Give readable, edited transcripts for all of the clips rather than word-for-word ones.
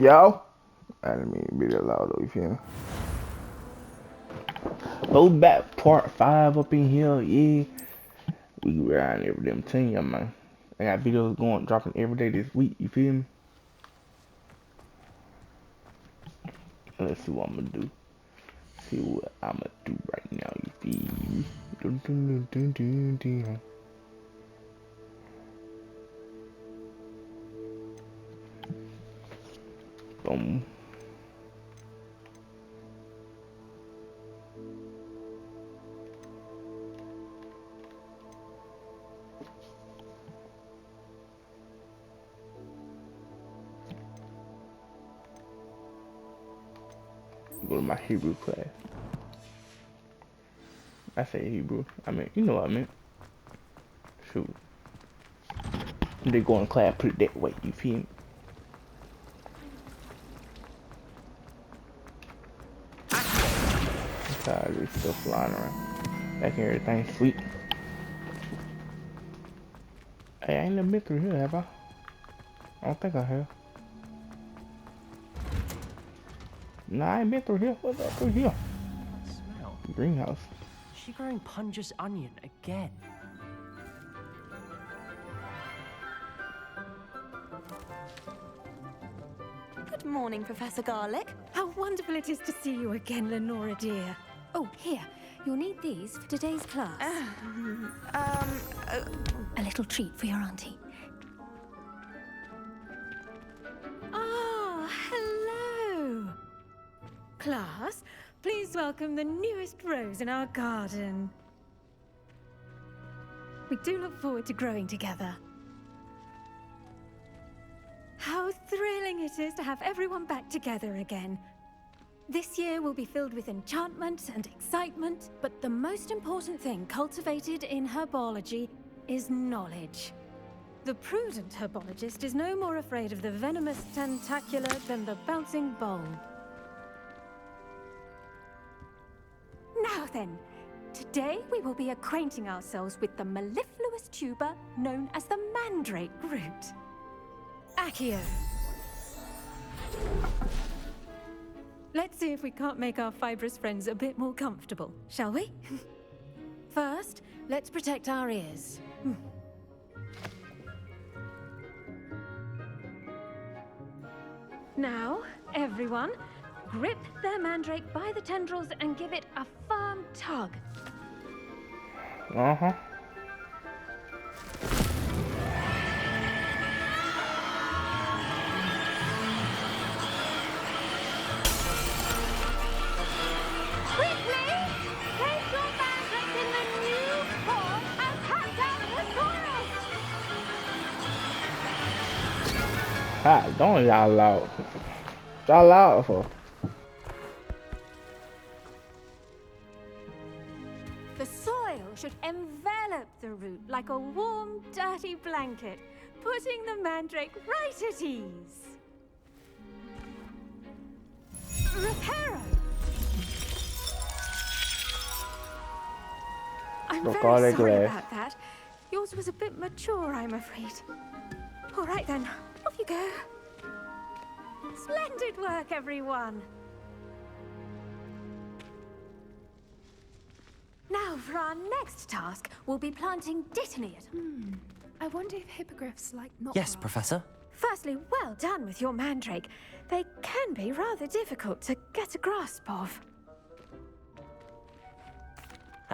Yo, I didn't mean to be that loud though, you feel me? Oh, back part 5 up in here, yeah. We riding every damn team, man. I got videos going, dropping every day this week, you feel me? Let's see what I'm gonna do. See what I'm gonna do right now, you feel me? Dun, dun, dun, dun, dun, dun. Boom. Go to my Hebrew class. I say Hebrew. I mean, you know what I meant. Shoot. They go in class, put it that way, you feel me? I'm tired of this stuff flying around. Making everything sweet. Hey, I ain't never been through here, have I? I don't think I have. Nah, I ain't been through here. What's up through here? Smell. Greenhouse. Is she growing Punja's onion again? Good morning, Professor Garlick. How wonderful it is to see you again, Lenora dear. Oh, here, you'll need these for today's class. A little treat for your auntie. Ah, hello. Class, please welcome the newest rose in our garden. We do look forward to growing together. How thrilling it is to have everyone back together again. This year will be filled with enchantment and excitement, but the most important thing cultivated in herbology is knowledge. The prudent herbologist is no more afraid of the venomous tentacular than the bouncing bulb. Now then, today we will be acquainting ourselves with the mellifluous tuber known as the mandrake root. Accio. Let's see if we can't make our fibrous friends a bit more comfortable, shall we? First, let's protect our ears. Now, everyone, grip their mandrake by the tendrils and give it a firm tug. Uh-huh. Quickly! Place your mandrake in the new form and cut down the soil! Ah, don't y'all loud. Y'all loud for. The soil should envelop the root like a warm, dirty blanket, putting the mandrake right at ease. Reparo! I'm Look, very all that sorry glass. about that. Yours was a bit mature, I'm afraid. All right then, off you go. Splendid work, everyone. Now, for our next task, we'll be planting dittany at... I wonder if hippogriffs like not. Yes, Professor. Firstly, well done with your mandrake. They can be rather difficult to get a grasp of.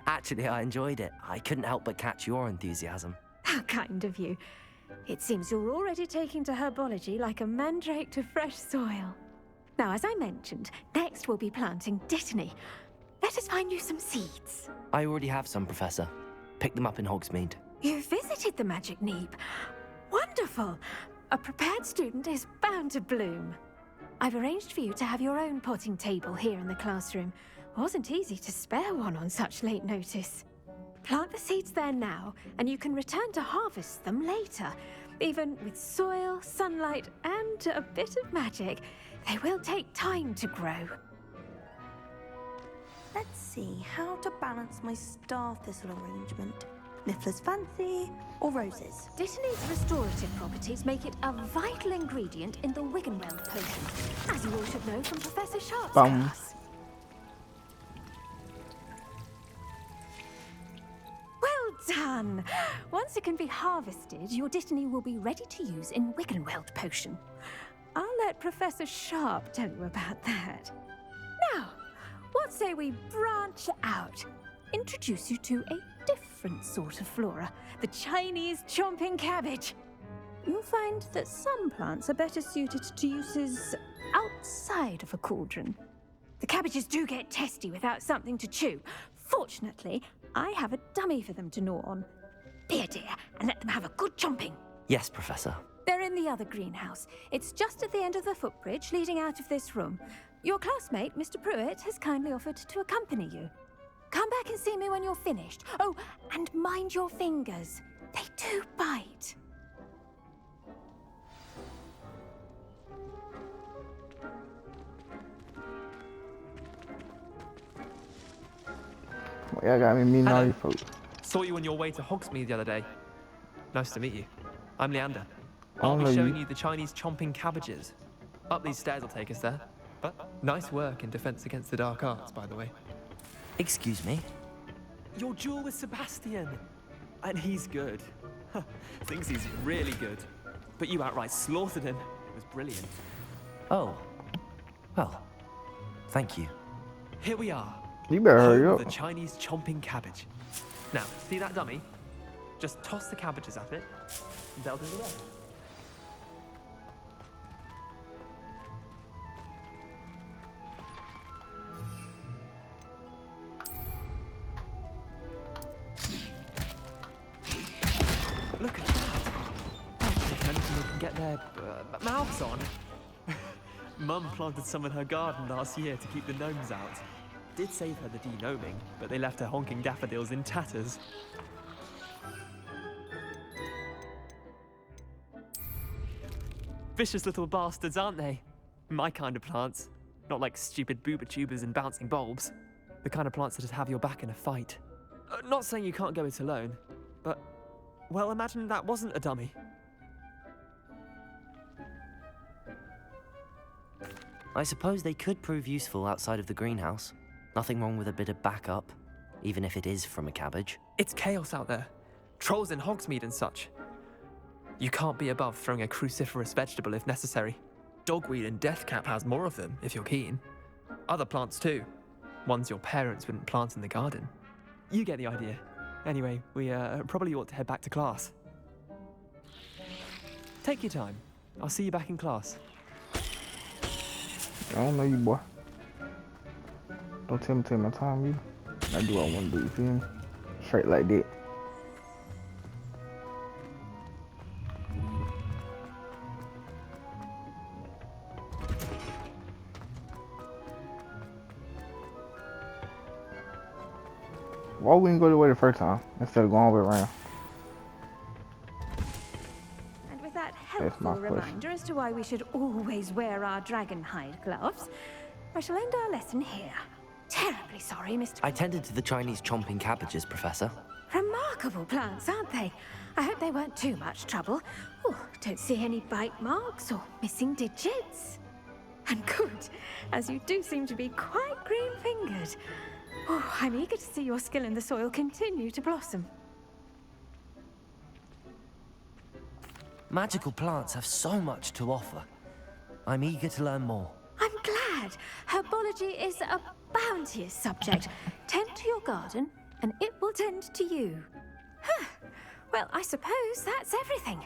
Actually, I enjoyed it. I couldn't help but catch your enthusiasm. How kind of you. It seems you're already taking to herbology like a mandrake to fresh soil. Now, as I mentioned, next we'll be planting dittany. Let us find you some seeds. I already have some, Professor. Pick them up in Hogsmeade. You visited the Magic Neep. Wonderful! A prepared student is bound to bloom. I've arranged for you to have your own potting table here in the classroom. Wasn't easy to spare one on such late notice. Plant the seeds there now, and you can return to harvest them later. Even with soil, sunlight, and a bit of magic, they will take time to grow. Let's see how to balance my star thistle arrangement. Niffler's Fancy, or roses? Dittany's restorative properties make it a vital ingredient in the Wiggenweld potion, as you all should know from Professor Sharp's class. Well done! Once it can be harvested, your Dittany will be ready to use in Wiggenweld potion. I'll let Professor Sharp tell you about that. Now, what say we branch out? Introduce you to a different sort of flora, the Chinese chomping cabbage. You'll find that some plants are better suited to uses outside of a cauldron. The cabbages do get testy without something to chew. Fortunately, I have a dummy for them to gnaw on. Be a dear and let them have a good chomping. Yes, Professor. They're in the other greenhouse. It's just at the end of the footbridge leading out of this room. Your classmate, Mr. Pruitt, has kindly offered to accompany you. Come back and see me when you're finished. Oh, and mind your fingers. They do bite. Yeah, got me meeting all you folks. Saw you on your way to Hogsmeade the other day. Nice to meet you. I'm Leander. I I'll don't be know showing you. you the Chinese chomping cabbages. Up these stairs will take us there. But nice work in defense against the dark arts, by the way. Excuse me? Your duel with Sebastian. And he's good. Thinks he's really good. But you outright slaughtered him. It was brilliant. Oh. Well, thank you. Here we are. You better hurry Home up. of the Chinese chomping cabbage. Now, see that dummy? Just toss the cabbages at it, and they'll do the rest. Look at that! If anything they can get their mouths on. Mum planted some in her garden last year to keep the gnomes out. Did save her the de-gnoming, but they left her honking daffodils in tatters. Vicious little bastards, aren't they? My kind of plants. Not like stupid booba tubers and bouncing bulbs. The kind of plants that just have your back in a fight. Not saying you can't go it alone, but, well, imagine that wasn't a dummy. I suppose they could prove useful outside of the greenhouse. Nothing wrong with a bit of backup, even if it is from a cabbage. It's chaos out there. Trolls in Hogsmeade and such. You can't be above throwing a cruciferous vegetable if necessary. Dogweed and deathcap has more of them, if you're keen. Other plants too. Ones your parents wouldn't plant in the garden. You get the idea. Anyway, we probably ought to head back to class. Take your time. I'll see you back in class. I don't know you, boy. Don't tell me to take my time, you. I do what I want to do, you feel me? Straight like that. Why we didn't go the way the first time instead of going all the way around? And with that That's my helpful reminder as to why we should always wear our dragon hide gloves, I shall end our lesson here. Terribly sorry, Mr. I tended to the Chinese chomping cabbages, Professor. Remarkable plants, aren't they? I hope they weren't too much trouble. Oh, don't see any bite marks or missing digits. And good, as you do seem to be quite green-fingered. Oh, I'm eager to see your skill in the soil continue to blossom. Magical plants have so much to offer. I'm eager to learn more. I'm glad. Herbology is a bounteous subject. Tend to your garden, and it will tend to you. Huh. Well, I suppose that's everything.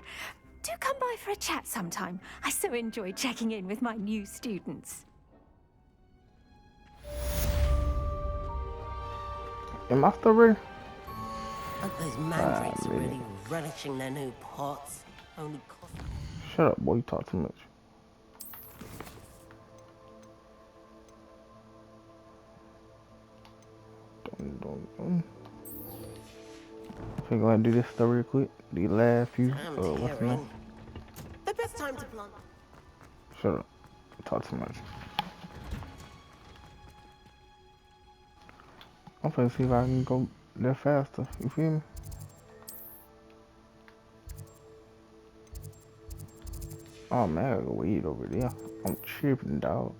Do come by for a chat sometime. I so enjoy checking in with my new students. Am I still ready? Hope those mandrakes are really relishing their new pots. Only cost. Shut up, boy. You talk too much. So we're gonna do this stuff real quick. The last few. What's the name? The best time to plant. Shut up. You talk too much. I'm finna see if I can go there faster. You feel me? Oh man, I got weed over there. I'm tripping, dog.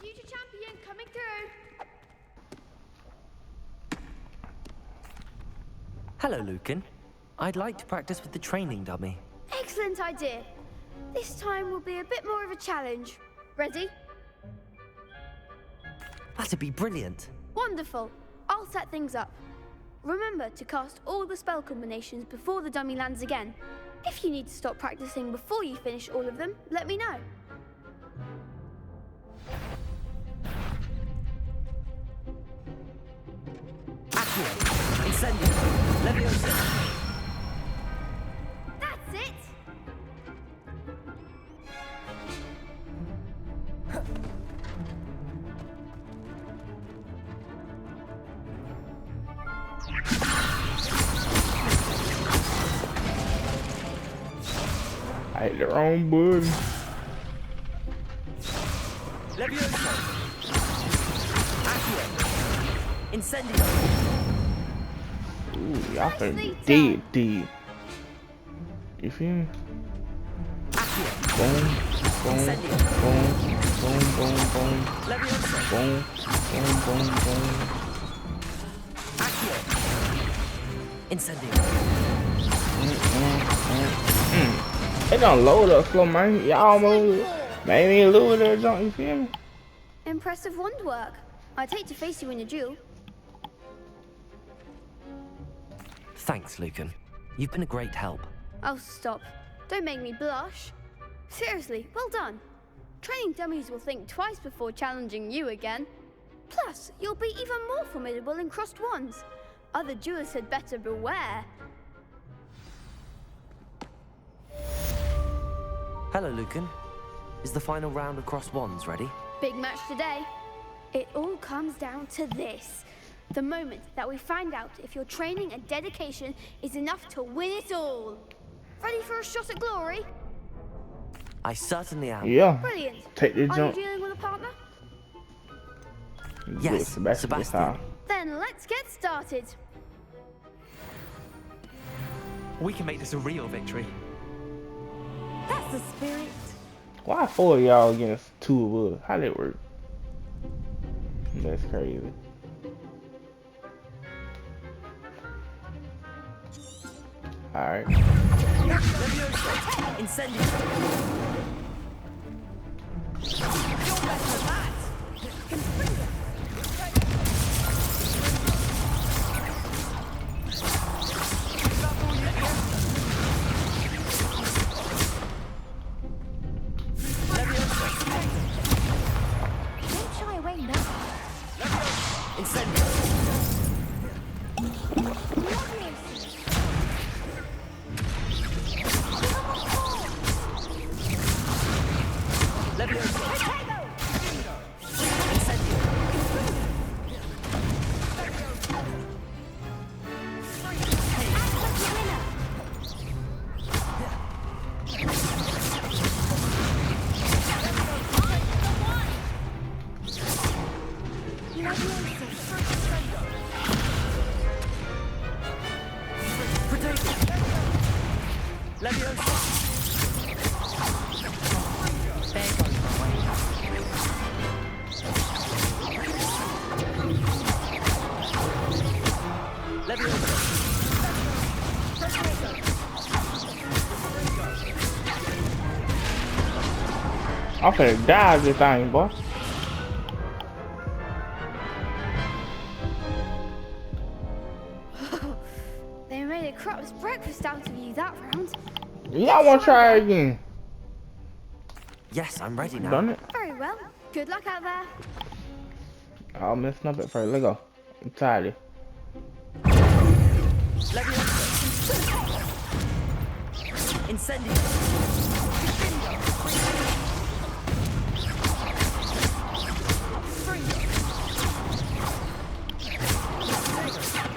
Future champion coming through. Hello, Lucan. I'd like to practice with the training dummy. Excellent idea. This time will be a bit more of a challenge. Ready? That'd be brilliant. Wonderful. I'll set things up. Remember to cast all the spell combinations before the dummy lands again. If you need to stop practicing before you finish all of them, let me know. Accio. Incendio. Leviosa. That's it! I hit the wrong button. Leviosa. Accio. Incendio. Ooh, y'all finna be Nicely dead. You feel me? Accio. Boom, boom, Incendio. boom, boom, boom, Leviosa. boom, boom, boom, boom. Accio. Incendio. It don't load up slow, man. Y'all almost made me lose that junk, you feel me? Impressive wand work. I'd hate to face you in a duel. Thanks, Lucan. You've been a great help. Oh, stop. Don't make me blush. Seriously, well done. Training dummies will think twice before challenging you again. Plus, you'll be even more formidable in crossed wands. Other duelists had better beware. Hello, Lucan. Is the final round of crossed wands ready? Big match today. It all comes down to this. The moment that we find out if your training and dedication is enough to win it all. Ready for a shot at glory? I certainly am. Yeah. Brilliant. Take the Are jump. you dealing with a partner? Yes, Sebastian. Style. Then let's get started. We can make this a real victory. That's the spirit. Why 4 of y'all against 2 of us? How that work? That's crazy. Alright. Leviosa. Incendio. Don't shy away now. Incendio. Leviosa. Incendio. Protego. Leviosa. There goes my way. Leviosa. I'm finna die this thing, boy. They made a crup's breakfast out of you that round. Y'all wanna try again? Yes, I'm ready now. Done it? Very well. Good luck out there. I'll messing up at first. Let's go. I'm tired of it. Leviosa. Incendio.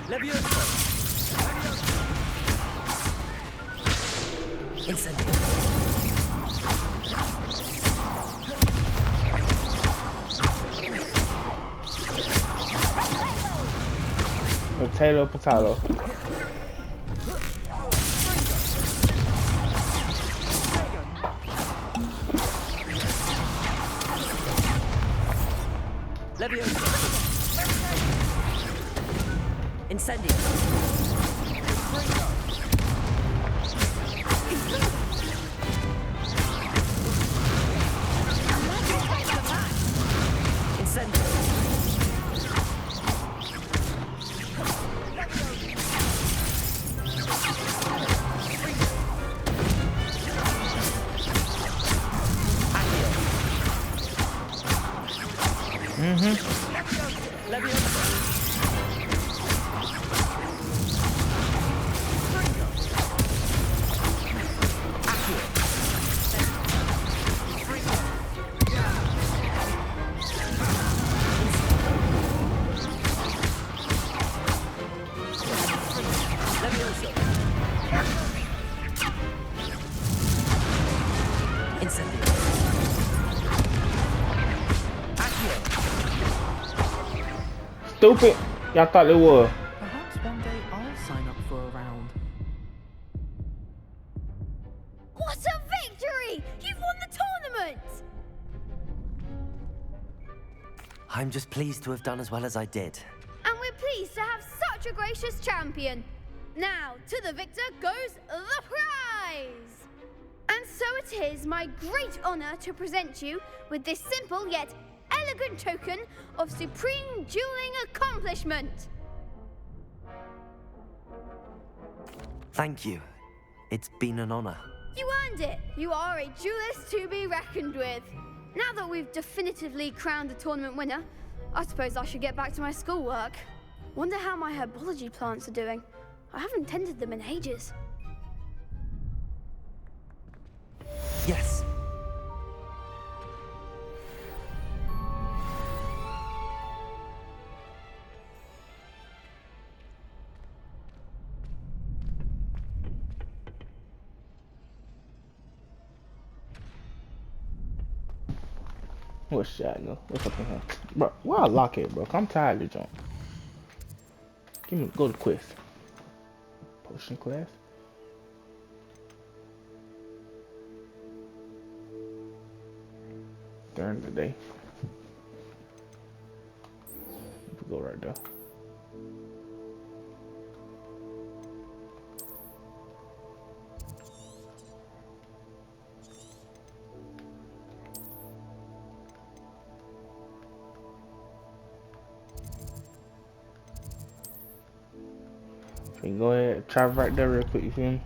Leviosa. Incendio. Potato, potato. Leviosa. Incendio. Incendio. Stupid. Y'all thought it was. Perhaps one day I'll sign up for a round. What a victory! You've won the tournament! I'm just pleased to have done as well as I did. And we're pleased to have such a gracious champion. Now, to the victor goes the prize! And so it is my great honor to present you with this simple yet elegant token of supreme dueling accomplishment. Thank you. It's been an honor. You earned it. You are a duelist to be reckoned with. Now that we've definitively crowned the tournament winner, I suppose I should get back to my schoolwork. Wonder how my herbology plants are doing. I haven't tended them in ages. Yes. What's shot, no? What's up in here? Bro, why I lock it, bro? I'm tired of this junk. Give me, go to quest. Potion class. During the day. We go right there. So you go ahead, try right there real quick, you feel me?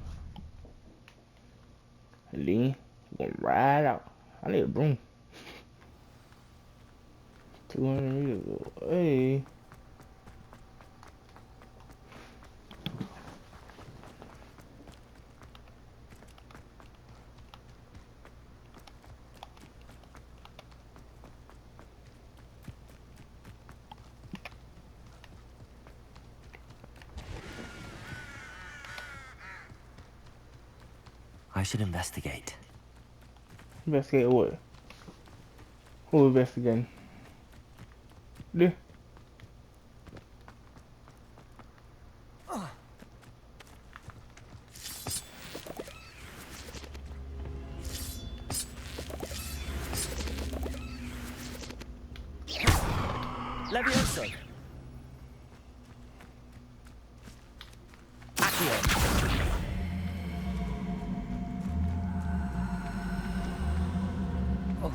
And then we're gonna ride out. I need a broom. 200 meters. Hey. I should investigate. Investigate what? Who investigating? Yeah. Levioso. Accio. Oh.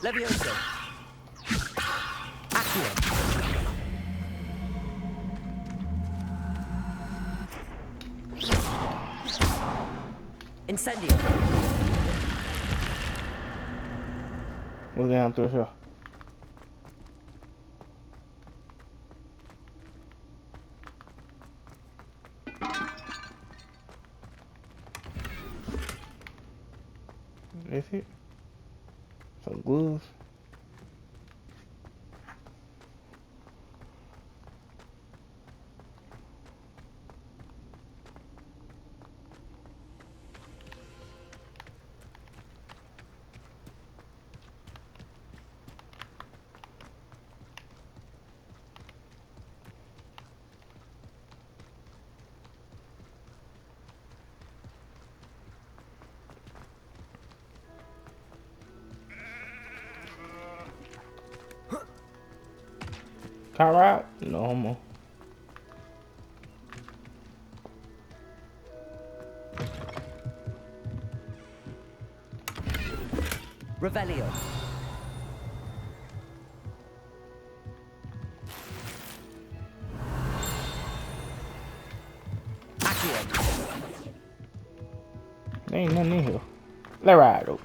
Levioso. Accio. Incendio. What's down through here? That's it. Some gloves. Car ride? No homo. Revelio. There ain't nothing in here. Let's ride though.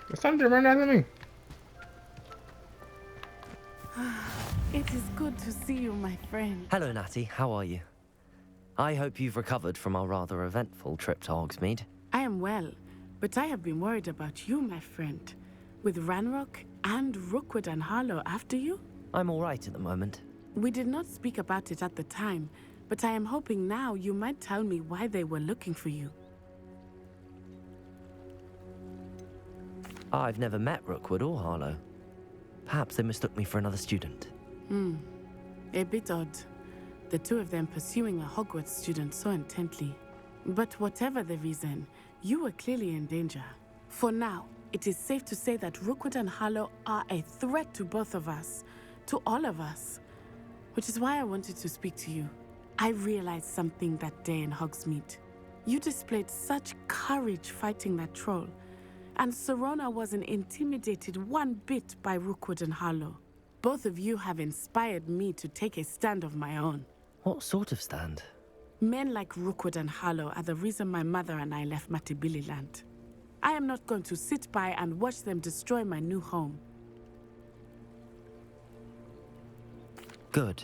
There's something right after me. It is good to see you, my friend. Hello, Natty. How are you? I hope you've recovered from our rather eventful trip to Hogsmeade. I am well, but I have been worried about you, my friend. With Ranrock and Rookwood and Harlow after you? I'm all right at the moment. We did not speak about it at the time, but I am hoping now you might tell me why they were looking for you. I've never met Rookwood or Harlow. Perhaps they mistook me for another student. A bit odd. The two of them pursuing a Hogwarts student so intently. But whatever the reason, you were clearly in danger. For now, it is safe to say that Rookwood and Harlow are a threat to both of us. To all of us. Which is why I wanted to speak to you. I realized something that day in Hogsmeade. You displayed such courage fighting that troll. And Serona wasn't intimidated one bit by Rookwood and Harlow. Both of you have inspired me to take a stand of my own. What sort of stand? Men like Rookwood and Harlow are the reason my mother and I left Matibili land. I am not going to sit by and watch them destroy my new home. Good.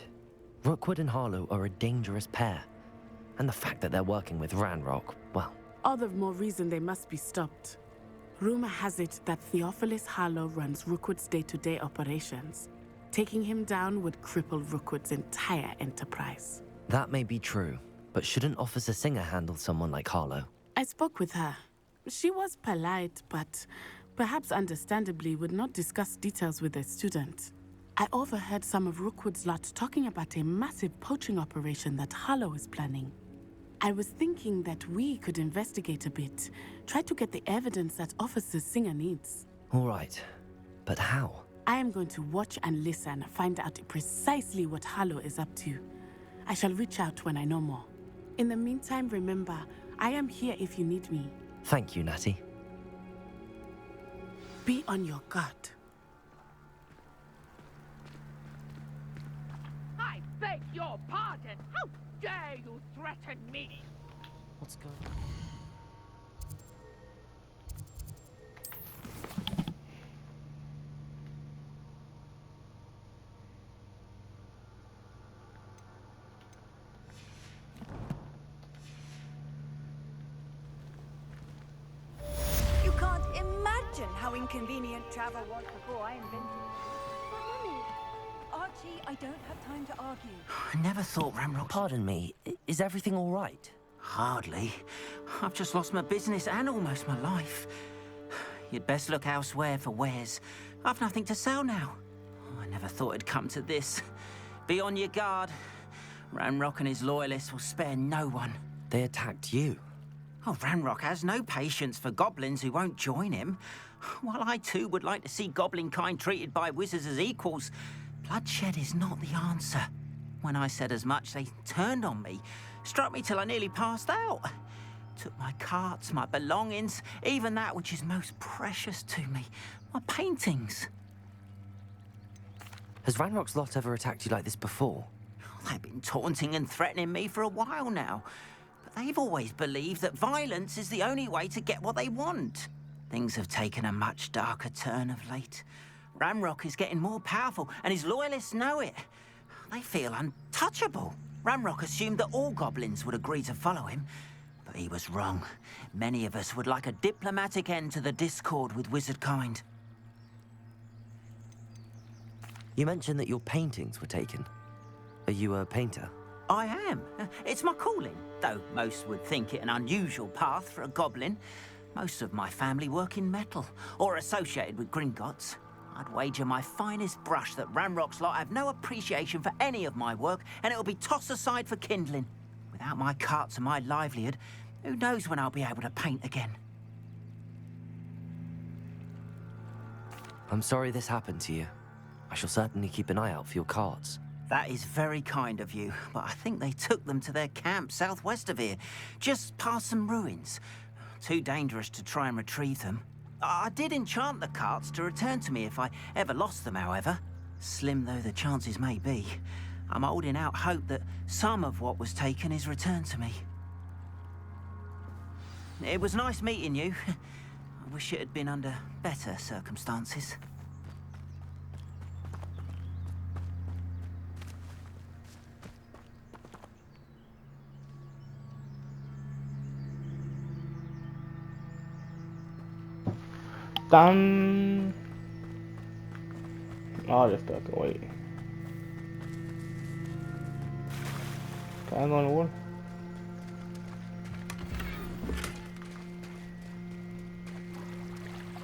Rookwood and Harlow are a dangerous pair. And the fact that they're working with Ranrock, well... All the more reason they must be stopped. Rumor has it that Theophilus Harlow runs Rookwood's day-to-day operations. Taking him down would cripple Rookwood's entire enterprise. That may be true, but shouldn't Officer Singer handle someone like Harlow? I spoke with her. She was polite, but perhaps understandably would not discuss details with a student. I overheard some of Rookwood's lot talking about a massive poaching operation that Harlow is planning. I was thinking that we could investigate a bit, try to get the evidence that Officer Singer needs. All right, but how? I am going to watch and listen, find out precisely what Harlow is up to. I shall reach out when I know more. In the meantime, remember, I am here if you need me. Thank you, Natty. Be on your guard. I beg your pardon! How dare you threaten me? What's going on? You can't imagine how inconvenient travel was before I invented it. But Mummy, Archie, I don't have time to argue. I never thought Ranrock... Pardon me, is everything all right? Hardly. I've just lost my business and almost my life. You'd best look elsewhere for wares. I've nothing to sell now. I never thought it'd come to this. Be on your guard. Ranrock and his loyalists will spare no one. They attacked you. Oh, Ranrock has no patience for goblins who won't join him. While I too would like to see goblin kind treated by wizards as equals, bloodshed is not the answer. When I said as much, they turned on me, struck me till I nearly passed out. Took my carts, my belongings, even that which is most precious to me, my paintings. Has Ranrock's lot ever attacked you like this before? They've been taunting and threatening me for a while now. But they've always believed that violence is the only way to get what they want. Things have taken a much darker turn of late. Ranrock is getting more powerful, and his loyalists know it. They feel untouchable. Ranrock assumed that all goblins would agree to follow him, but he was wrong. Many of us would like a diplomatic end to the discord with wizard kind. You mentioned that your paintings were taken. Are you a painter? I am. It's my calling, though most would think it an unusual path for a goblin. Most of my family work in metal, or associated with Gringotts. I'd wager my finest brush that Ranrock's lot have no appreciation for any of my work, and it'll be tossed aside for kindling. Without my carts and my livelihood, who knows when I'll be able to paint again. I'm sorry this happened to you. I shall certainly keep an eye out for your carts. That is very kind of you, but I think they took them to their camp southwest of here, just past some ruins. Too dangerous to try and retrieve them. I did enchant the carts to return to me if I ever lost them, however. Slim though the chances may be, I'm holding out hope that some of what was taken is returned to me. It was nice meeting you. I wish it had been under better circumstances. Done. All this stuff can wait. Can I go in the water?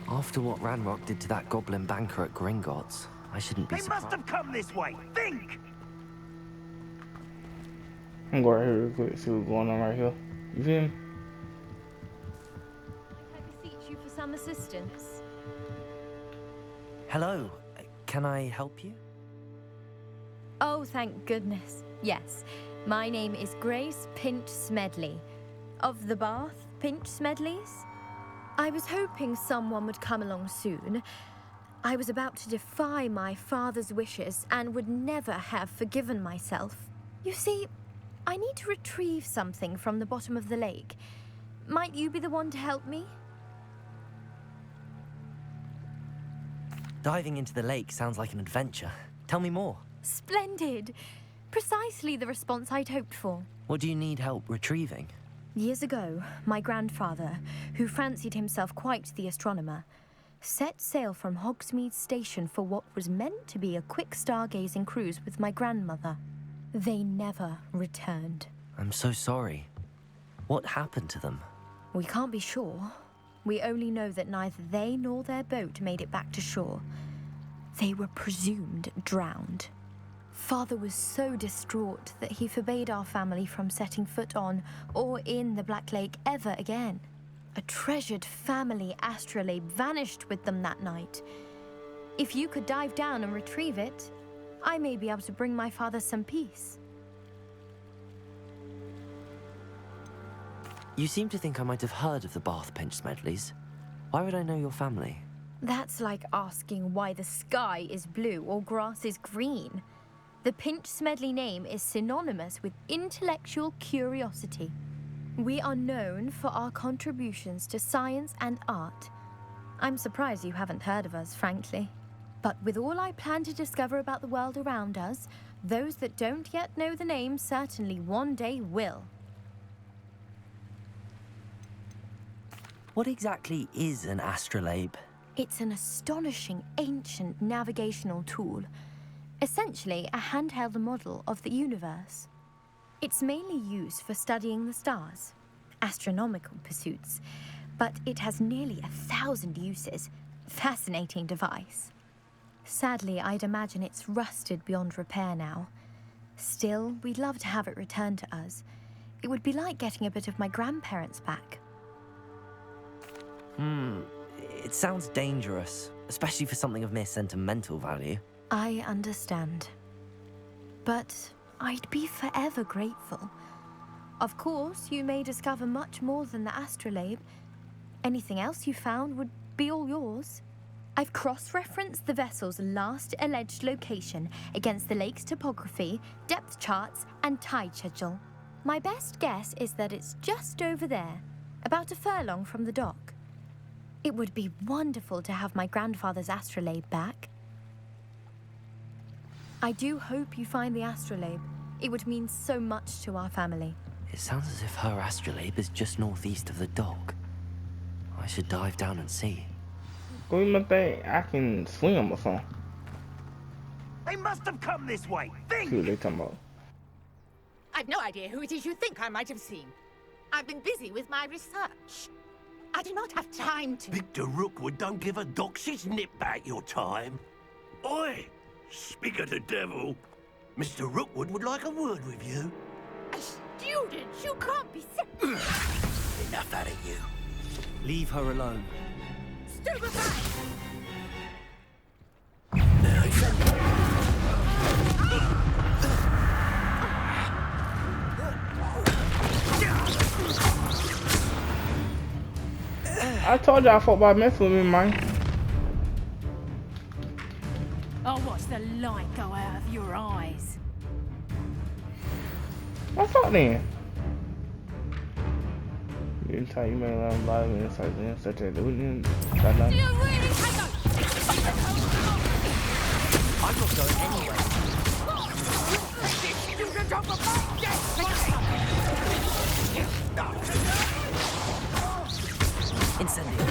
After what Ranrock did to that goblin banker at Gringotts, I shouldn't be surprised. They must have come this way. Think! I'm going right here real quick, see what's going on right here. You feel me? I beseech you for some assistance. Hello, can I help you? Oh, thank goodness. Yes, my name is Grace Pinch Smedley, of the Bath Pinch Smedleys. I was hoping someone would come along soon. I was about to defy my father's wishes and would never have forgiven myself. You see, I need to retrieve something from the bottom of the lake. Might you be the one to help me? Diving into the lake sounds like an adventure. Tell me more. Splendid! Precisely the response I'd hoped for. What do you need help retrieving? Years ago, my grandfather, who fancied himself quite the astronomer, set sail from Hogsmeade Station for what was meant to be a quick stargazing cruise with my grandmother. They never returned. I'm so sorry. What happened to them? We can't be sure. We only know that neither they nor their boat made it back to shore. They were presumed drowned. Father was so distraught that he forbade our family from setting foot on or in the Black Lake ever again. A treasured family astrolabe vanished with them that night. If you could dive down and retrieve it, I may be able to bring my father some peace. You seem to think I might have heard of the Bath Pinch Smedleys. Why would I know your family? That's like asking why the sky is blue or grass is green. The Pinch Smedley name is synonymous with intellectual curiosity. We are known for our contributions to science and art. I'm surprised you haven't heard of us, frankly. But with all I plan to discover about the world around us, those that don't yet know the name certainly one day will. What exactly is an astrolabe? It's an astonishing ancient navigational tool. Essentially, a handheld model of the universe. It's mainly used for studying the stars, astronomical pursuits, but it has nearly 1,000 uses. Fascinating device. Sadly, I'd imagine it's rusted beyond repair now. Still, we'd love to have it returned to us. It would be like getting a bit of my grandparents back. It sounds dangerous, especially for something of mere sentimental value. I understand. But I'd be forever grateful. Of course, you may discover much more than the astrolabe. Anything else you found would be all yours. I've cross-referenced the vessel's last alleged location against the lake's topography, depth charts, and tide schedule. My best guess is that it's just over there, about a furlong from the dock. It would be wonderful to have my grandfather's astrolabe back. I do hope you find the astrolabe. It would mean so much to our family. It sounds as if her astrolabe is just northeast of the dock. I should dive down and see. Go in my thing. I can swim or something. They must have come this way. Think! See what they talking about. I've no idea who it is you think I might have seen. I've been busy with my research. I do not have time to... Victor Rookwood don't give a doxy's nip back your time. Oi! Speak of the devil, Mr. Rookwood would like a word with you. A student? You can't be... Enough out of you. Leave her alone. Stupefy! I told you I thought about messing with me, man. I'll watch the light go out of your eyes. What's up then? You didn't tell you made a lot of insights in such a... Do you really take I'm not going anywhere. Incendio.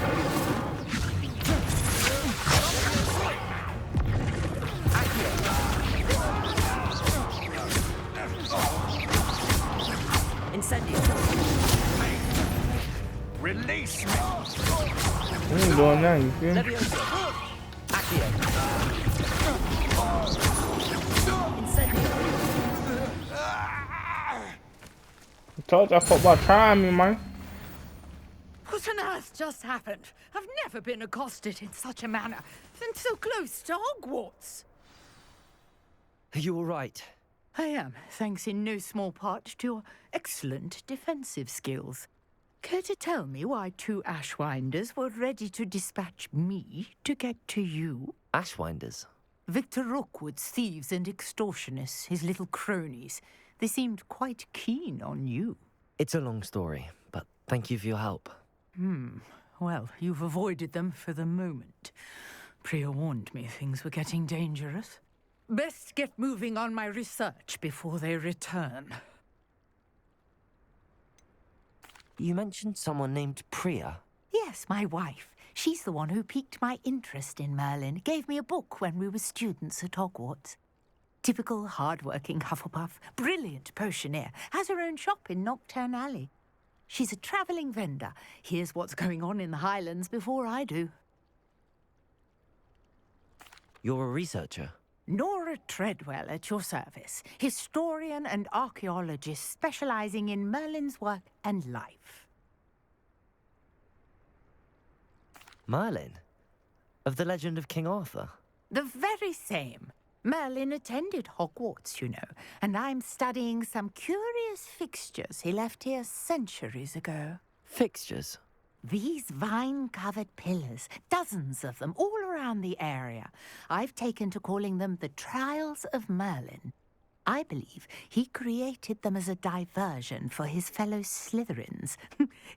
Incendio. Release me! What are you doing now, you feel? Accio. Incendio. I told you I thought about trying me, man. What on earth just happened? I've never been accosted in such a manner, and so close to Hogwarts. Are you all right? I am, thanks in no small part to your excellent defensive skills. Care to tell me why 2 Ashwinders were ready to dispatch me to get to you? Ashwinders? Victor Rookwood's thieves and extortionists, his little cronies. They seemed quite keen on you. It's a long story, but thank you for your help. Well, you've avoided them for the moment. Priya warned me things were getting dangerous. Best get moving on my research before they return. You mentioned someone named Priya. Yes, my wife. She's the one who piqued my interest in Merlin. Gave me a book when we were students at Hogwarts. Typical hard-working Hufflepuff, brilliant potioneer, has her own shop in Knockturn Alley. She's a travelling vendor. Hears what's going on in the Highlands before I do. You're a researcher? Nora Treadwell at your service. Historian and archaeologist specialising in Merlin's work and life. Merlin? Of the legend of King Arthur? The very same. Merlin attended Hogwarts, you know, and I'm studying some curious fixtures he left here centuries ago. Fixtures? These vine-covered pillars, dozens of them, all around the area. I've taken to calling them the Trials of Merlin. I believe he created them as a diversion for his fellow Slytherins.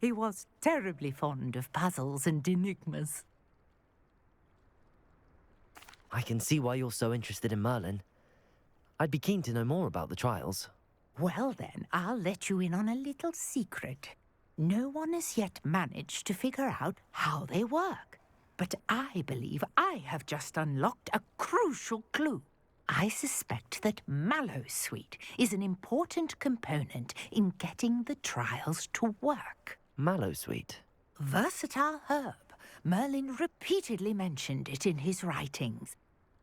He was terribly fond of puzzles and enigmas. I can see why you're so interested in Merlin. I'd be keen to know more about the trials. Well then, I'll let you in on a little secret. No one has yet managed to figure out how they work. But I believe I have just unlocked a crucial clue. I suspect that Mallowsweet is an important component in getting the trials to work. Mallowsweet? Versatile herb. Merlin repeatedly mentioned it in his writings.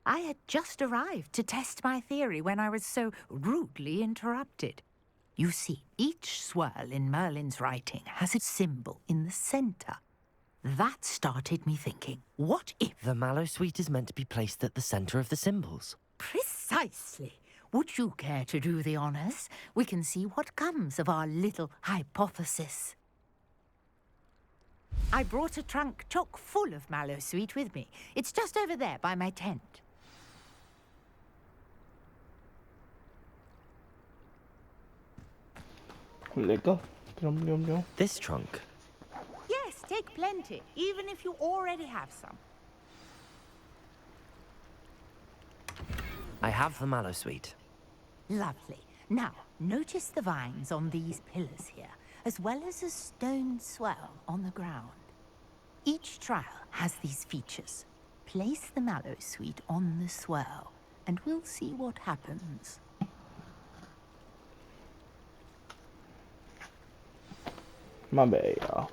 I had just arrived to test my theory when I was so rudely interrupted. You see, each swirl in Merlin's writing has a symbol in the centre. That started me thinking, what if... The Mallowsweet is meant to be placed at the centre of the symbols. Precisely. Would you care to do the honours? We can see what comes of our little hypothesis. I brought a trunk chock full of Mallowsweet with me. It's just over there by my tent. Let go. This trunk? Yes, take plenty, even if you already have some. I have the Mallowsweet. Lovely. Now, notice the vines on these pillars here, as well as a stone swell on the ground. Each trial has these features. Place the Mallowsweet on the swell, and we'll see what happens. My bad, y'all.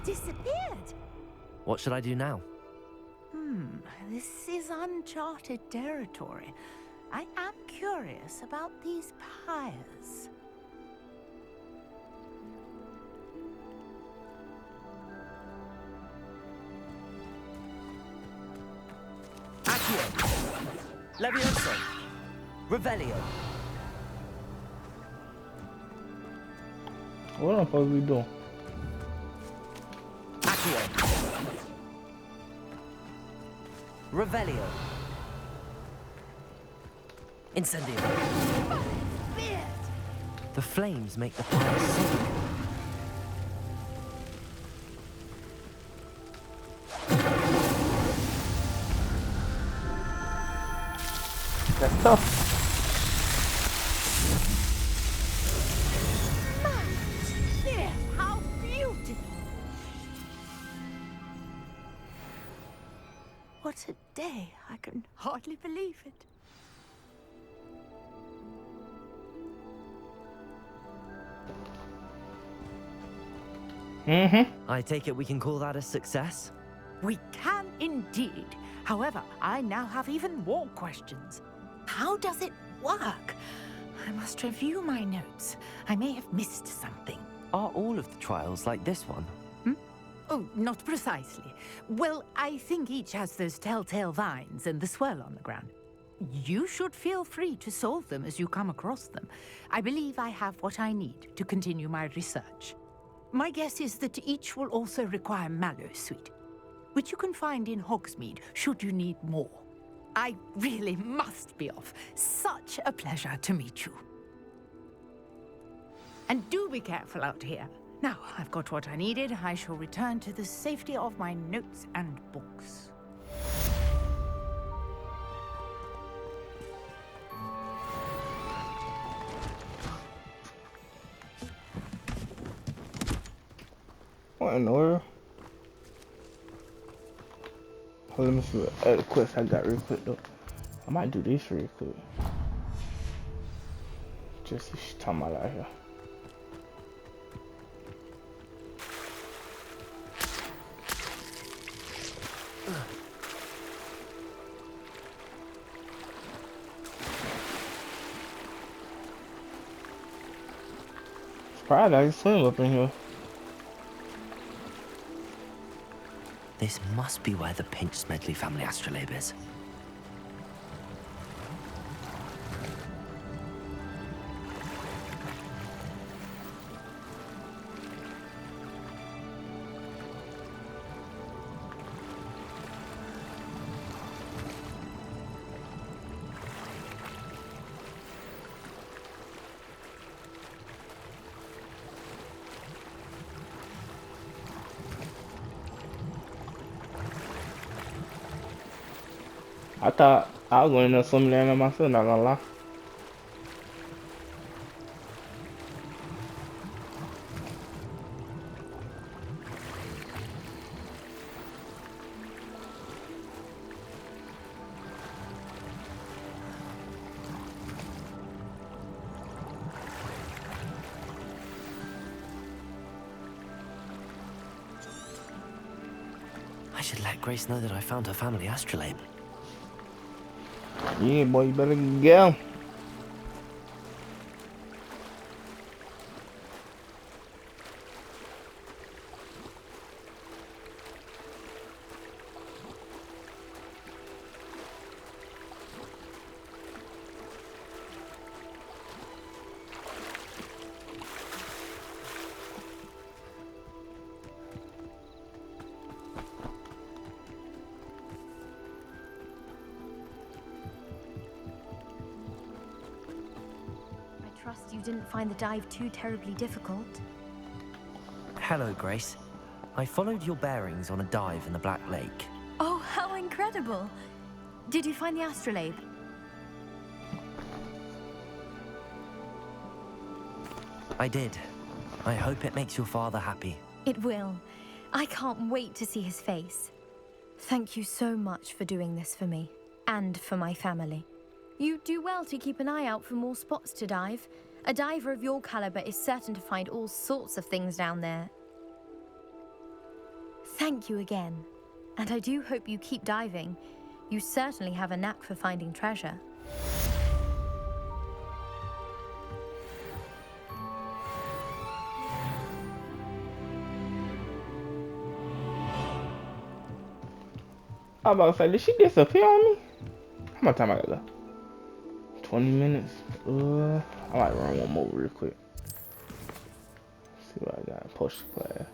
disappeared. What should I do now? This is uncharted territory. I am curious about these pyres. Accio! Levioso! Revelio! What am I supposed to be doing? Accio! Revelio! Incendio! The flames make the pyre sink. That's tough. There, how beautiful! What a day! I can hardly believe it. I take it we can call that a success? We can indeed. However, I now have even more questions. How does it work? I must review my notes. I may have missed something. Are all of the trials like this one? Oh, not precisely. Well, I think each has those telltale vines and the swirl on the ground. You should feel free to solve them as you come across them. I believe I have what I need to continue my research. My guess is that each will also require mallow sweet, which you can find in Hogsmeade should you need more. I really must be off. Such a pleasure to meet you. And do be careful out here. Now, I've got what I needed. I shall return to the safety of my notes and books. What in the world? Hold on, let me see what other quest I got real quick though. I might do this real quick. Just see she's talking about out here. Surprised I can swim up in here. This must be where the Pinch Smedley family astrolabe is. I thought I was going to swim down there myself, not gonna lie. I should let Grace know that I found her family astrolabe. Yeah, boy, you better go. Trust you didn't find the dive too terribly difficult. Hello, Grace. I followed your bearings on a dive in the Black Lake. Oh, how incredible! Did you find the astrolabe? I did. I hope it makes your father happy. It will. I can't wait to see his face. Thank you so much for doing this for me, and for my family. You do well to keep an eye out for more spots to dive. A diver of your caliber is certain to find all sorts of things down there. Thank you again. And I do hope you keep diving. You certainly have a knack for finding treasure. I was about to say, did she disappear on me? How much time I gotta go? 20 minutes. I might run one more real quick. See what I got. Push class.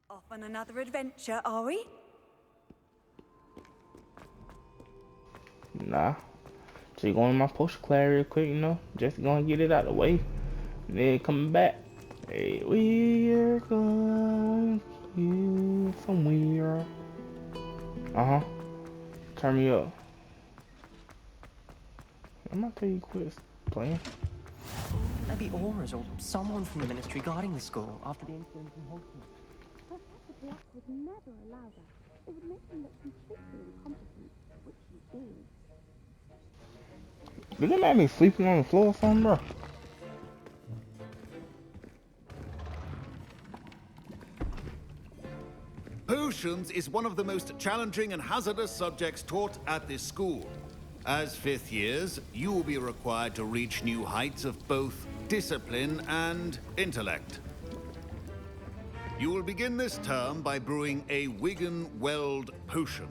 Off on another adventure, are we? Nah. Just going to my post class real quick, you know. Just gonna get it out of the way. And then coming back. Hey, we're going somewhere. Turn me up. I'm gonna tell you quit playing. Maybe Aura's or someone from the ministry guarding the school after the incident in Hogwarts. Professor would never allow that. It would make him look completely incompetent, which he is. Did they make me sleeping on the floor or something, bro? Potions is one of the most challenging and hazardous subjects taught at this school. As 5th years, you will be required to reach new heights of both discipline and intellect. You will begin this term by brewing a Wiggenweld potion.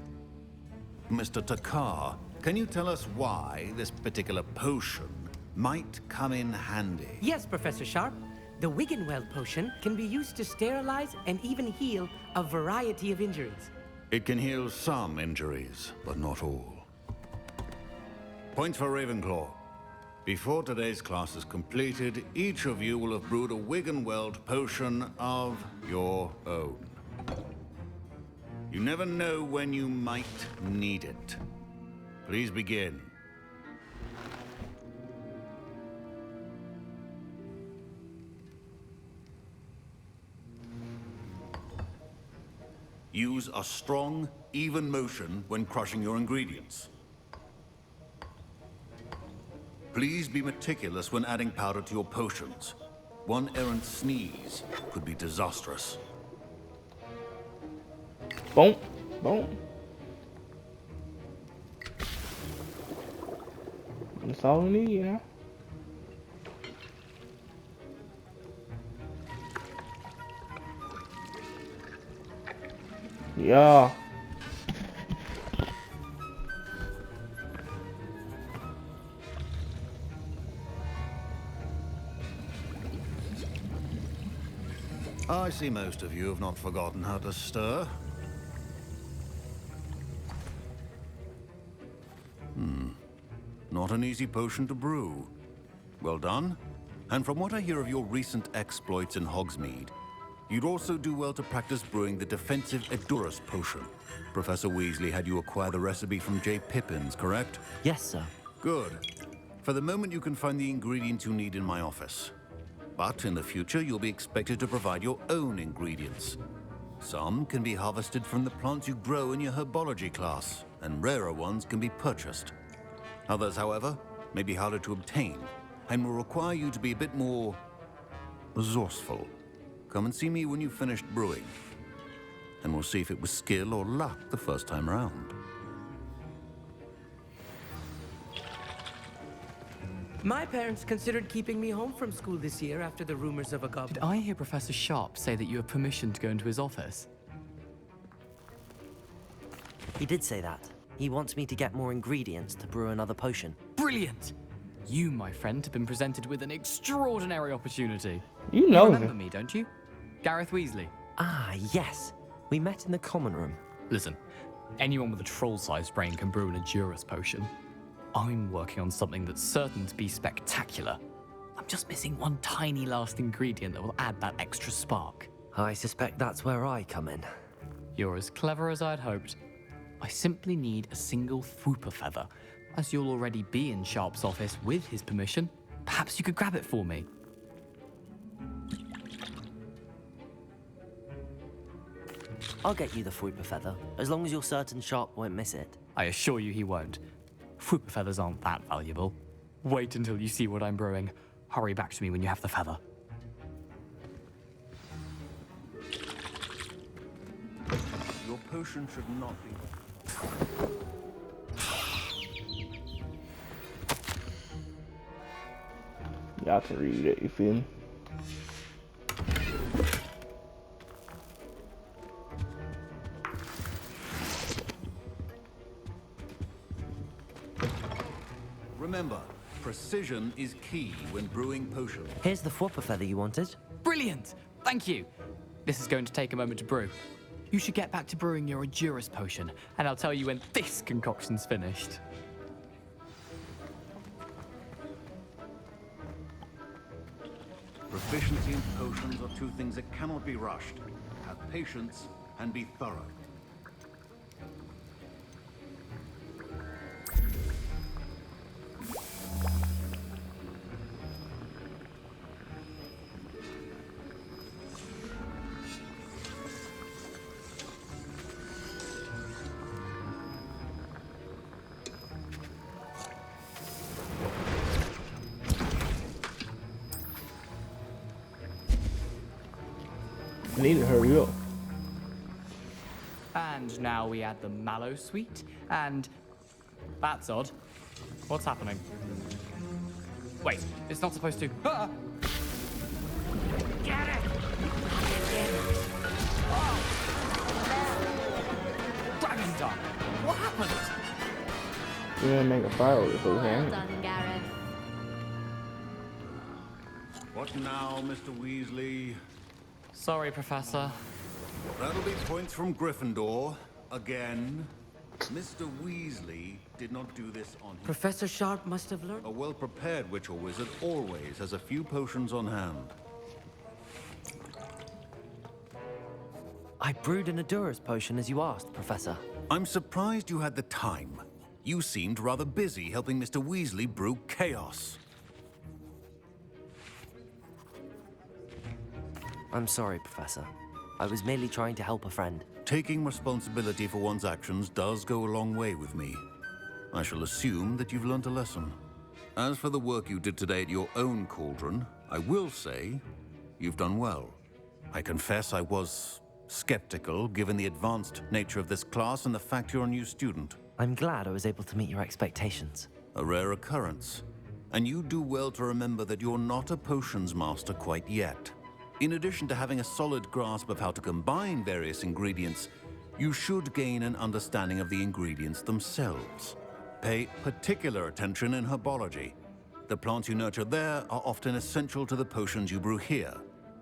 Mr. Takar, can you tell us why this particular potion might come in handy? Yes, Professor Sharp. The Wiggenweld potion can be used to sterilize and even heal a variety of injuries. It can heal some injuries, but not all. Points for Ravenclaw. Before today's class is completed, each of you will have brewed a Wiggenweld potion of your own. You never know when you might need it. Please begin. Use a strong, even motion when crushing your ingredients. Please be meticulous when adding powder to your potions. One errant sneeze could be disastrous. Boom, boom. That's all we need, you know? Yeah. I see most of you have not forgotten how to stir. Not an easy potion to brew. Well done. And from what I hear of your recent exploits in Hogsmeade, you'd also do well to practice brewing the defensive Edurus potion. Professor Weasley had you acquire the recipe from J. Pippin's, correct? Yes, sir. Good. For the moment, you can find the ingredients you need in my office. But in the future, you'll be expected to provide your own ingredients. Some can be harvested from the plants you grow in your herbology class, and rarer ones can be purchased. Others, however, may be harder to obtain, and will require you to be a bit more resourceful. Come and see me when you've finished brewing, and we'll see if it was skill or luck the first time around. My parents considered keeping me home from school this year after the rumors of Uagaudo. Did I hear Professor Sharp say that you have permission to go into his office? He did say that. He wants me to get more ingredients to brew another potion. Brilliant! You, my friend, have been presented with an extraordinary opportunity. You know remember him. me, don't you? Gareth Weasley. Ah, yes. We met in the common room. Listen, anyone with a troll-sized brain can brew an Edurus potion. I'm working on something that's certain to be spectacular. I'm just missing one tiny last ingredient that will add that extra spark. I suspect that's where I come in. You're as clever as I'd hoped. I simply need a single Fwooper feather. As you'll already be in Sharp's office with his permission, perhaps you could grab it for me. I'll get you the Fwooper feather, as long as you're certain Sharp won't miss it. I assure you he won't. Fwooper feathers aren't that valuable. Wait until you see what I'm brewing. Hurry back to me when you have the feather. Your potion should not be... Y'all can read it, you feel me? Remember, precision is key when brewing potions. Here's the Fwooper feather you wanted. Brilliant! Thank you! This is going to take a moment to brew. You should get back to brewing your Edurus potion, and I'll tell you when this concoction's finished. Proficiency in potions are two things that cannot be rushed. Have patience and be thorough. I need to hurry up. And now we add the mallow sweet, and... That's odd. What's happening? Wait, it's not supposed to... Ah! Get it! Oh! Dragon Dog! What happened? You're gonna make a fire with it, Well okay? done, Gareth. What now, Mr. Weasley? Sorry, Professor. That'll be points from Gryffindor. Again. Mr. Weasley did not do this on his... Professor Sharp must have learned. A well-prepared witch or wizard always has a few potions on hand. I brewed an Edurus potion as you asked, Professor. I'm surprised you had the time. You seemed rather busy helping Mr. Weasley brew chaos. I'm sorry, Professor. I was merely trying to help a friend. Taking responsibility for one's actions does go a long way with me. I shall assume that you've learnt a lesson. As for the work you did today at your own cauldron, I will say you've done well. I confess I was skeptical, given the advanced nature of this class and the fact you're a new student. I'm glad I was able to meet your expectations. A rare occurrence. And you do well to remember that you're not a potions master quite yet. In addition to having a solid grasp of how to combine various ingredients, you should gain an understanding of the ingredients themselves. Pay particular attention in herbology. The plants you nurture there are often essential to the potions you brew here.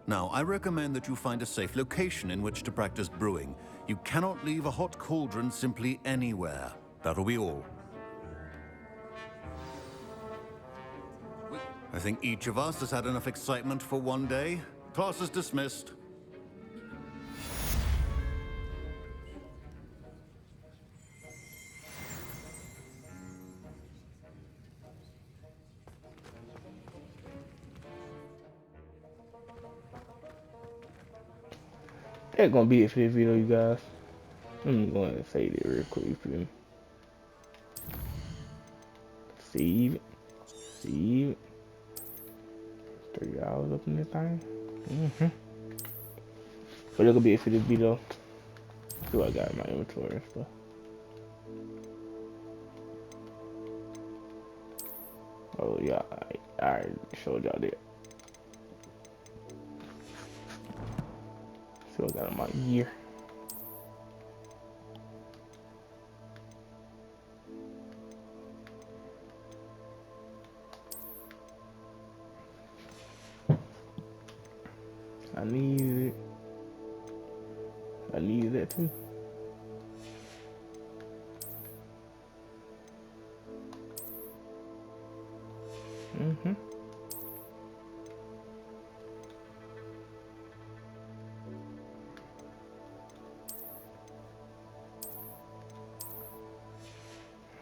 Now, I recommend that you find a safe location in which to practice brewing. You cannot leave a hot cauldron simply anywhere. That'll be all. I think each of us has had enough excitement for one day. Class is dismissed. That's gonna be it for this video, you guys. I'm going to say it real quick for me. Save it. Save it. 3 hours up in this thing. But that'll be it for this video. See what I got in my inventory and stuff. Oh yeah, I already showed y'all that. See what I got in my gear. I need it. I need that too.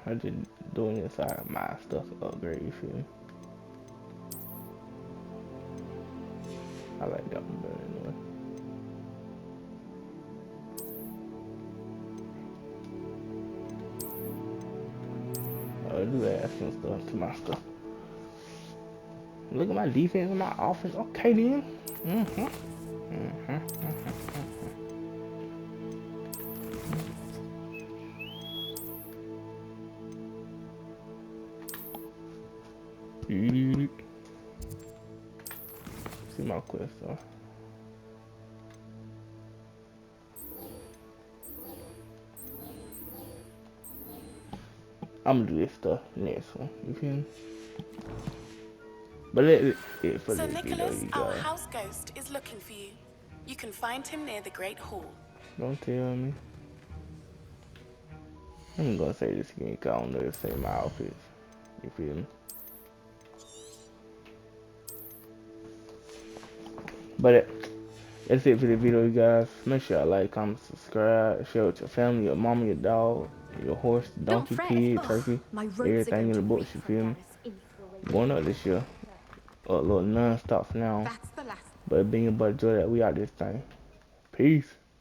I just doing inside my stuff upgrade, you feel me? I like that one better anyway. I do add some stuff to my stuff. Look at my defense and my offense. Okay then. See my quest though. I'm gonna do this stuff next one. You feel me? But it for Sir this Nicholas, video, you our guys. house ghost, is looking for you. You can find him near the Great Hall. Don't tell me. I'm gonna say this again because I don't know the same outfits. You feel me? But that's it for the video, you guys. Make sure y'all like, comment, subscribe, share with your family, your mama, your dog, your horse, donkey, pig, turkey, everything in the books, you feel me? Going up this year. A little non-stop for now. But being your buddy Joy that we out this thing. Peace.